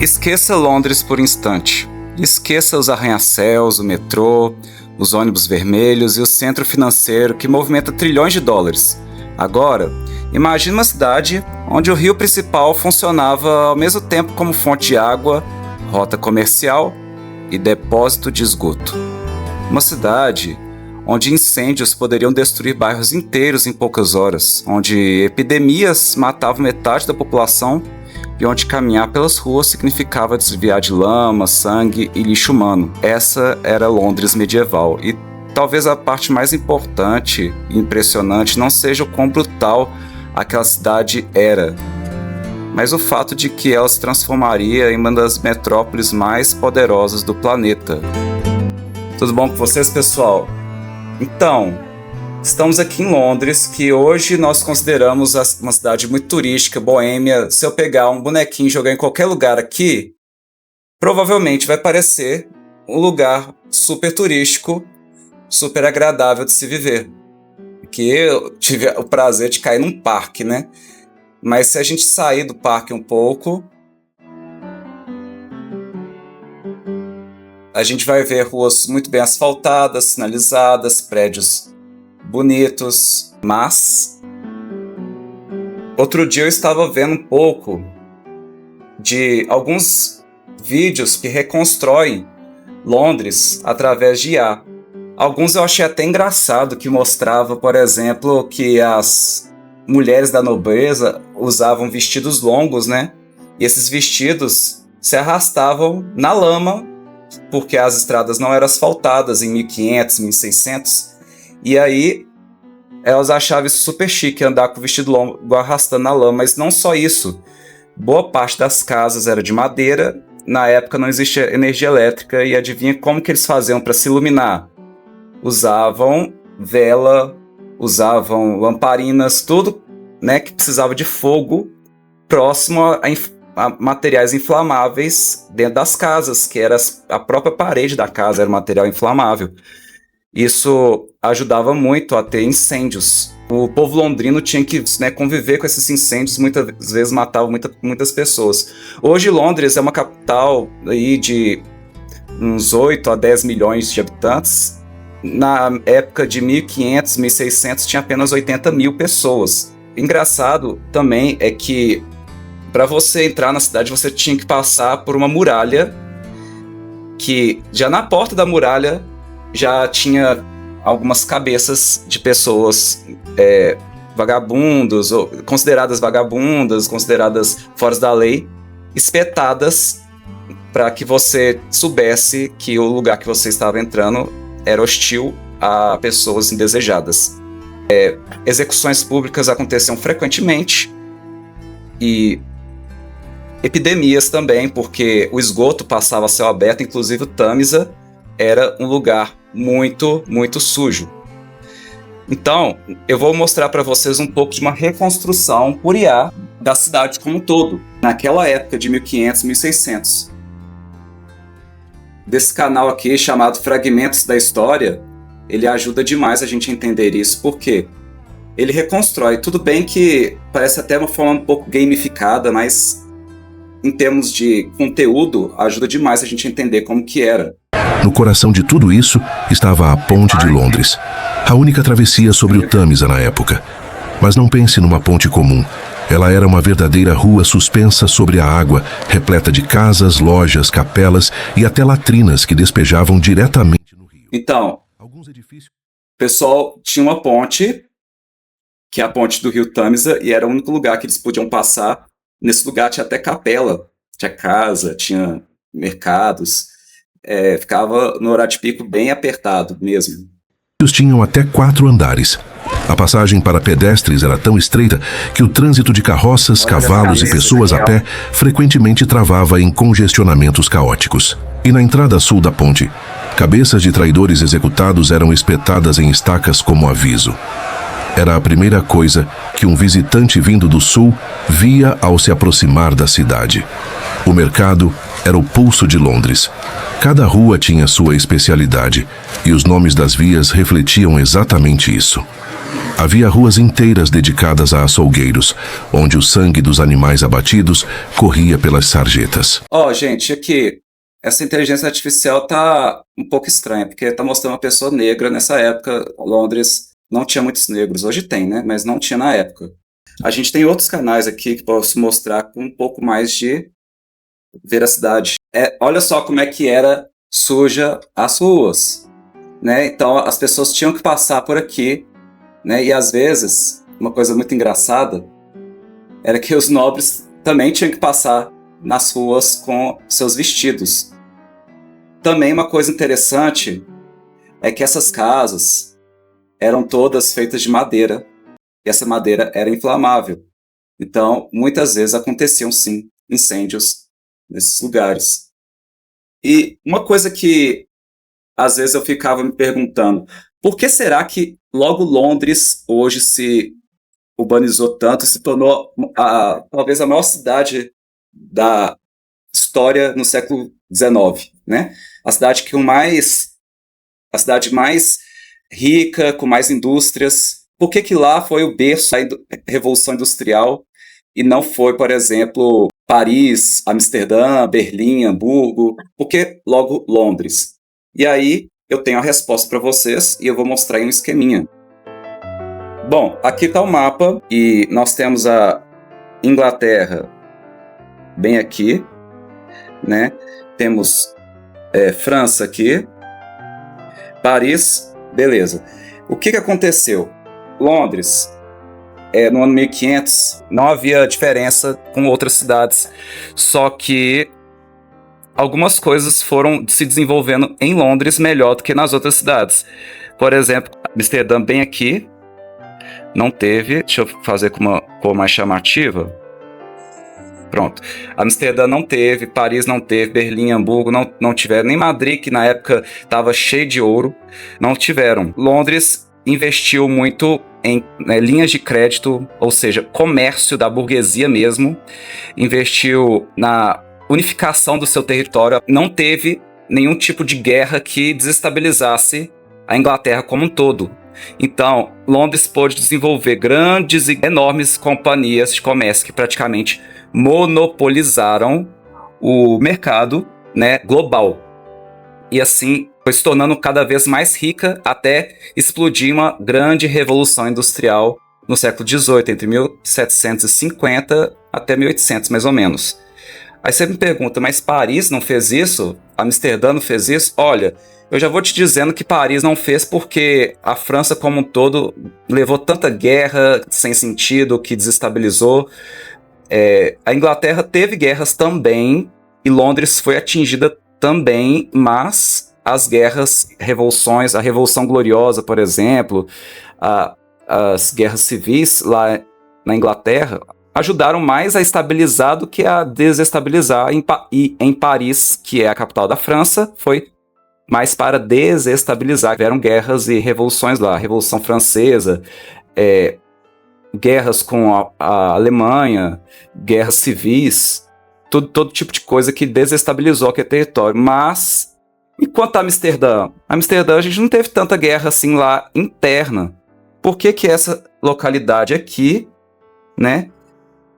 Esqueça Londres por um instante. Esqueça os arranha-céus, o metrô, os ônibus vermelhos e o centro financeiro que movimenta trilhões de dólares. Agora, imagine uma cidade onde o rio principal funcionava ao mesmo tempo como fonte de água, rota comercial e depósito de esgoto. Uma cidade onde incêndios poderiam destruir bairros inteiros em poucas horas, onde epidemias matavam metade da população e onde caminhar pelas ruas significava desviar de lama, sangue e lixo humano. Essa era Londres medieval. E talvez a parte mais importante e impressionante não seja o quão brutal aquela cidade era, mas o fato de que ela se transformaria em uma das metrópoles mais poderosas do planeta. Tudo bom com vocês, pessoal? Então, estamos aqui em Londres, que hoje nós consideramos uma cidade muito turística, boêmia. Se eu pegar um bonequinho e jogar em qualquer lugar aqui, provavelmente vai parecer um lugar super turístico, super agradável de se viver. Que eu tive o prazer de cair num parque, né? Mas se a gente sair do parque um pouco, a gente vai ver ruas muito bem asfaltadas, sinalizadas, prédios bonitos, mas outro dia eu estava vendo um pouco de alguns vídeos que reconstroem Londres através de IA. Alguns eu achei até engraçado, que mostrava, por exemplo, que as mulheres da nobreza usavam vestidos longos, né? E esses vestidos se arrastavam na lama, porque as estradas não eram asfaltadas em 1500, 1600. E aí elas achavam isso super chique, andar com o vestido longo arrastando na lama. Mas não só isso. Boa parte das casas era de madeira. Na época não existia energia elétrica. E adivinha como que eles faziam para se iluminar? Usavam vela, usavam lamparinas, tudo, né, que precisava de fogo próximo a materiais inflamáveis dentro das casas, que era a própria parede da casa era material inflamável. Isso ajudava muito a ter incêndios. O povo londrino tinha que, né, conviver com esses incêndios, muitas vezes matavam muitas pessoas. Hoje Londres é uma capital aí de uns 8 a 10 milhões de habitantes. Na época de 1500, 1600 tinha apenas 80 mil pessoas. Engraçado também é que para você entrar na cidade você tinha que passar por uma muralha, que já na porta da muralha já tinha algumas cabeças de pessoas vagabundos, ou consideradas vagabundas, consideradas fora da lei, espetadas para que você soubesse que o lugar que você estava entrando era hostil a pessoas indesejadas. Execuções públicas aconteciam frequentemente e epidemias também, porque o esgoto passava a céu aberto, inclusive o Tâmisa era um lugar muito, muito sujo. Então, eu vou mostrar para vocês um pouco de uma reconstrução por IA da cidade como um todo, naquela época de 1500, 1600. Desse canal aqui, chamado Fragmentos da História, ele ajuda demais a gente a entender isso, porque ele reconstrói. Tudo bem que parece até uma forma um pouco gamificada, mas em termos de conteúdo, ajuda demais a gente a entender como que era. No coração de tudo isso estava a Ponte de Londres, a única travessia sobre o Tâmisa na época. Mas não pense numa ponte comum. Ela era uma verdadeira rua suspensa sobre a água, repleta de casas, lojas, capelas e até latrinas que despejavam diretamente no rio. Então, alguns edifícios... o pessoal tinha uma ponte, que é a ponte do rio Tâmisa, e era o único lugar que eles podiam passar. Nesse lugar tinha até capela, tinha casa, tinha mercados. Ficava no horário de pico bem apertado mesmo. Tinham até 4 andares. A passagem para pedestres era tão estreita que o trânsito de carroças, cavalos e pessoas a pé frequentemente travava em congestionamentos caóticos. E na entrada sul da ponte, cabeças de traidores executados eram espetadas em estacas como aviso. Era a primeira coisa que um visitante vindo do sul via ao se aproximar da cidade. O mercado era o pulso de Londres. Cada rua tinha sua especialidade, e os nomes das vias refletiam exatamente isso. Havia ruas inteiras dedicadas a açougueiros, onde o sangue dos animais abatidos corria pelas sarjetas. Gente, aqui, essa inteligência artificial tá um pouco estranha, porque tá mostrando uma pessoa negra. Nessa época, Londres não tinha muitos negros. Hoje tem, né? Mas não tinha na época. A gente tem outros canais aqui que posso mostrar com um pouco mais de veracidade. Olha só como é que era suja as ruas, né? Então as pessoas tinham que passar por aqui, né? E às vezes, uma coisa muito engraçada era que os nobres também tinham que passar nas ruas com seus vestidos. Também uma coisa interessante é que essas casas eram todas feitas de madeira, e essa madeira era inflamável. Então, muitas vezes aconteciam, sim, incêndios nesses lugares. E uma coisa que, às vezes, eu ficava me perguntando, por que será que logo Londres hoje se urbanizou tanto e se tornou talvez a maior cidade da história no século XIX, né? A cidade mais rica, com mais indústrias. Por que lá foi o berço da Revolução Industrial e não foi, por exemplo, Paris, Amsterdã, Berlim, Hamburgo? Por que logo Londres? E aí eu tenho a resposta para vocês e eu vou mostrar em um esqueminha. Bom, aqui está o mapa e nós temos a Inglaterra bem aqui, né? Temos França aqui, Paris, beleza. O que aconteceu? Londres, no ano 1500, não havia diferença com outras cidades, só que algumas coisas foram se desenvolvendo em Londres melhor do que nas outras cidades. Por exemplo, Amsterdã bem aqui, não teve, deixa eu fazer com uma cor mais chamativa. Pronto. Amsterdã não teve, Paris não teve, Berlim, Hamburgo não tiveram, nem Madrid, que na época estava cheio de ouro, não tiveram. Londres investiu muito em linhas de crédito, ou seja, comércio da burguesia mesmo, investiu na unificação do seu território, não teve nenhum tipo de guerra que desestabilizasse a Inglaterra como um todo. Então, Londres pôde desenvolver grandes e enormes companhias de comércio que praticamente monopolizaram o mercado, né, global. E assim foi se tornando cada vez mais rica até explodir uma grande revolução industrial no século XVIII, entre 1750 até 1800, mais ou menos. Aí você me pergunta, mas Paris não fez isso? Amsterdã não fez isso? Olha, eu já vou te dizendo que Paris não fez porque a França como um todo levou tanta guerra sem sentido que desestabilizou. A Inglaterra teve guerras também e Londres foi atingida também, mas as guerras, revoluções, a Revolução Gloriosa, por exemplo, as guerras civis lá na Inglaterra ajudaram mais a estabilizar do que a desestabilizar. E em Paris, que é a capital da França, foi mais para desestabilizar. Tiveram guerras e revoluções lá, a Revolução Francesa, guerras com a Alemanha, guerras civis, todo tipo de coisa que desestabilizou aquele território. Mas, enquanto Amsterdã, a gente não teve tanta guerra assim lá interna. Por que essa localidade aqui, né,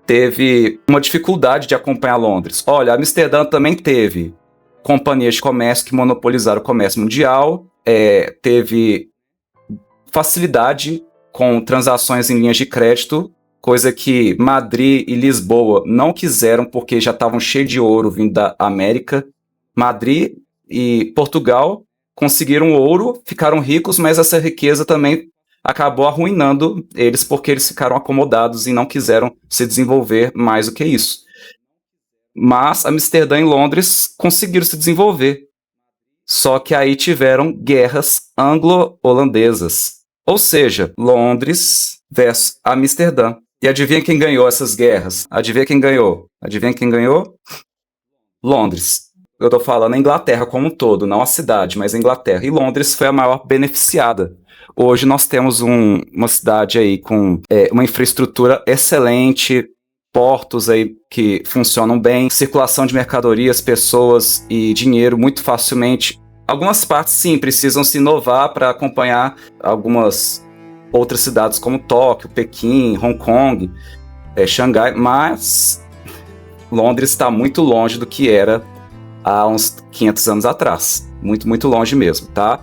teve uma dificuldade de acompanhar Londres? Olha, Amsterdã também teve companhias de comércio que monopolizaram o comércio mundial, teve facilidade com transações em linhas de crédito, coisa que Madrid e Lisboa não quiseram porque já estavam cheios de ouro vindo da América. Madrid e Portugal conseguiram ouro, ficaram ricos, mas essa riqueza também acabou arruinando eles porque eles ficaram acomodados e não quiseram se desenvolver mais do que isso. Mas Amsterdã e Londres conseguiram se desenvolver. Só que aí tiveram guerras anglo-holandesas. Ou seja, Londres versus Amsterdã. E adivinha quem ganhou essas guerras? Adivinha quem ganhou? Adivinha quem ganhou? Londres. Eu tô falando a Inglaterra como um todo, não a cidade, mas a Inglaterra. E Londres foi a maior beneficiada. Hoje nós temos uma cidade aí com uma infraestrutura excelente, portos aí que funcionam bem, circulação de mercadorias, pessoas e dinheiro muito facilmente. Algumas partes, sim, precisam se inovar para acompanhar algumas outras cidades como Tóquio, Pequim, Hong Kong, Xangai, mas Londres está muito longe do que era há uns 500 anos atrás. Muito, muito longe mesmo, tá?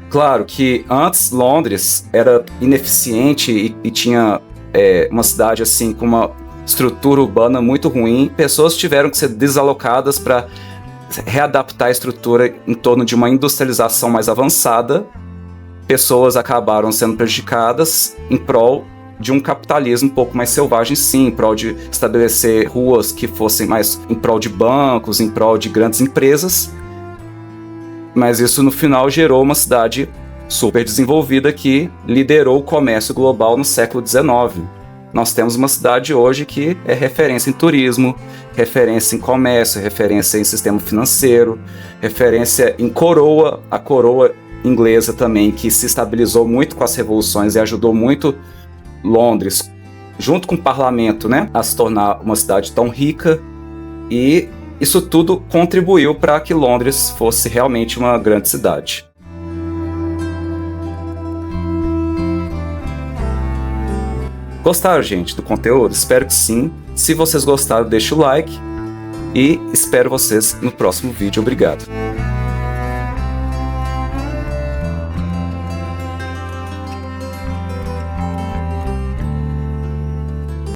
Claro que antes Londres era ineficiente e tinha uma cidade assim com uma estrutura urbana muito ruim. Pessoas tiveram que ser desalocadas para readaptar a estrutura em torno de uma industrialização mais avançada. Pessoas acabaram sendo prejudicadas em prol de um capitalismo um pouco mais selvagem, sim, em prol de estabelecer ruas que fossem mais em prol de bancos, em prol de grandes empresas. Mas isso no final gerou uma cidade super desenvolvida que liderou o comércio global no século XIX. Nós temos uma cidade hoje que é referência em turismo, referência em comércio, referência em sistema financeiro, referência em coroa, a coroa inglesa também, que se estabilizou muito com as revoluções e ajudou muito Londres, junto com o parlamento, né, a se tornar uma cidade tão rica, e isso tudo contribuiu para que Londres fosse realmente uma grande cidade. Gostaram, gente, do conteúdo? Espero que sim. Se vocês gostaram, deixa o like e espero vocês no próximo vídeo. Obrigado.